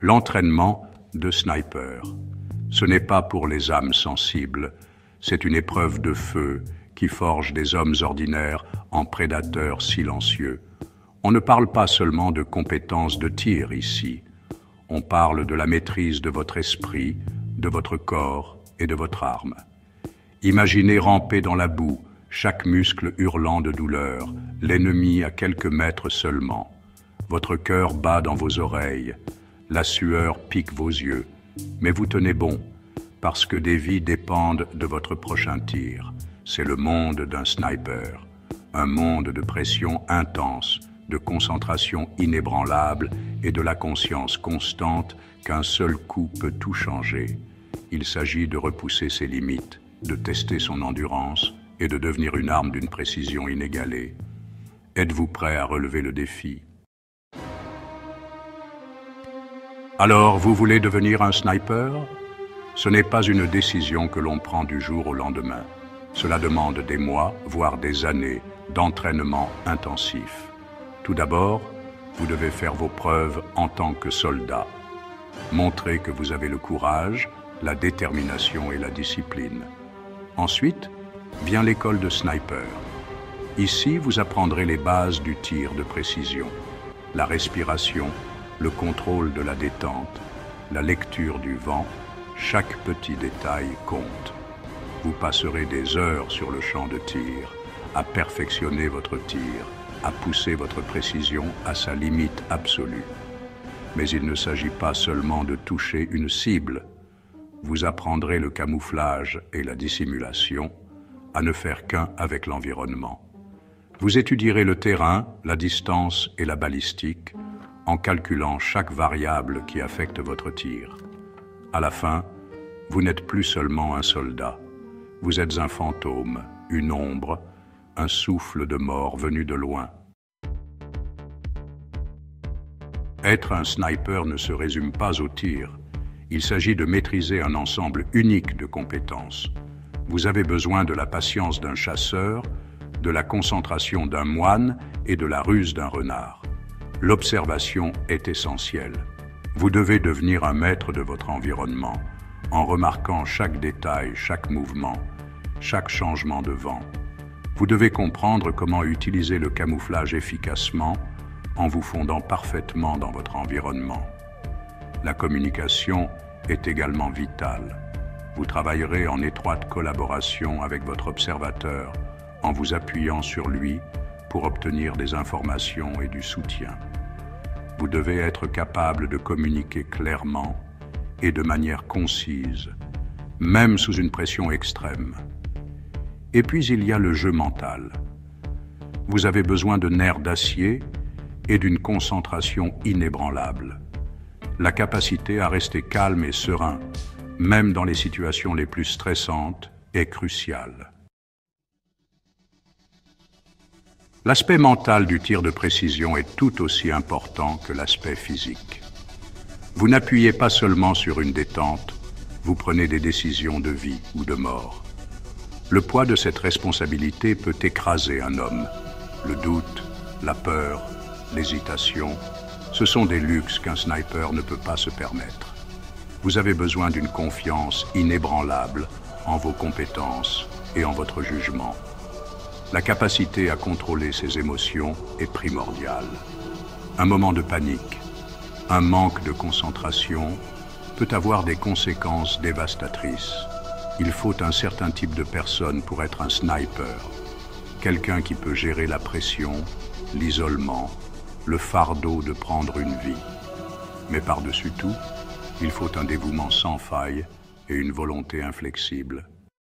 L'entraînement de sniper. Ce n'est pas pour les âmes sensibles, c'est une épreuve de feu qui forge des hommes ordinaires en prédateurs silencieux. On ne parle pas seulement de compétences de tir ici, on parle de la maîtrise de votre esprit, de votre corps et de votre arme. Imaginez ramper dans la boue, chaque muscle hurlant de douleur, l'ennemi à quelques mètres seulement. Votre cœur bat dans vos oreilles, la sueur pique vos yeux, mais vous tenez bon, parce que des vies dépendent de votre prochain tir. C'est le monde d'un sniper, un monde de pression intense, de concentration inébranlable et de la conscience constante qu'un seul coup peut tout changer. Il s'agit de repousser ses limites, de tester son endurance et de devenir une arme d'une précision inégalée. Êtes-vous prêt à relever le défi? Alors, vous voulez devenir un sniper? Ce n'est pas une décision que l'on prend du jour au lendemain. Cela demande des mois, voire des années, d'entraînement intensif. Tout d'abord, vous devez faire vos preuves en tant que soldat. Montrez que vous avez le courage, la détermination et la discipline. Ensuite, vient l'école de sniper. Ici, vous apprendrez les bases du tir de précision, la respiration, le contrôle de la détente, la lecture du vent, chaque petit détail compte. Vous passerez des heures sur le champ de tir, à perfectionner votre tir, à pousser votre précision à sa limite absolue. Mais il ne s'agit pas seulement de toucher une cible. Vous apprendrez le camouflage et la dissimulation, à ne faire qu'un avec l'environnement. Vous étudierez le terrain, la distance et la balistique, en calculant chaque variable qui affecte votre tir. À la fin, vous n'êtes plus seulement un soldat. Vous êtes un fantôme, une ombre, un souffle de mort venu de loin. Être un sniper ne se résume pas au tir. Il s'agit de maîtriser un ensemble unique de compétences. Vous avez besoin de la patience d'un chasseur, de la concentration d'un moine et de la ruse d'un renard. L'observation est essentielle. Vous devez devenir un maître de votre environnement, en remarquant chaque détail, chaque mouvement, chaque changement de vent. Vous devez comprendre comment utiliser le camouflage efficacement en vous fondant parfaitement dans votre environnement. La communication est également vitale. Vous travaillerez en étroite collaboration avec votre observateur, en vous appuyant sur lui pour obtenir des informations et du soutien. Vous devez être capable de communiquer clairement et de manière concise, même sous une pression extrême. Et puis il y a le jeu mental. Vous avez besoin de nerfs d'acier et d'une concentration inébranlable. La capacité à rester calme et serein, même dans les situations les plus stressantes, est cruciale. L'aspect mental du tir de précision est tout aussi important que l'aspect physique. Vous n'appuyez pas seulement sur une détente, vous prenez des décisions de vie ou de mort. Le poids de cette responsabilité peut écraser un homme. Le doute, la peur, l'hésitation, ce sont des luxes qu'un sniper ne peut pas se permettre. Vous avez besoin d'une confiance inébranlable en vos compétences et en votre jugement. La capacité à contrôler ses émotions est primordiale. Un moment de panique, un manque de concentration peut avoir des conséquences dévastatrices. Il faut un certain type de personne pour être un sniper. Quelqu'un qui peut gérer la pression, l'isolement, le fardeau de prendre une vie. Mais par-dessus tout, il faut un dévouement sans faille et une volonté inflexible.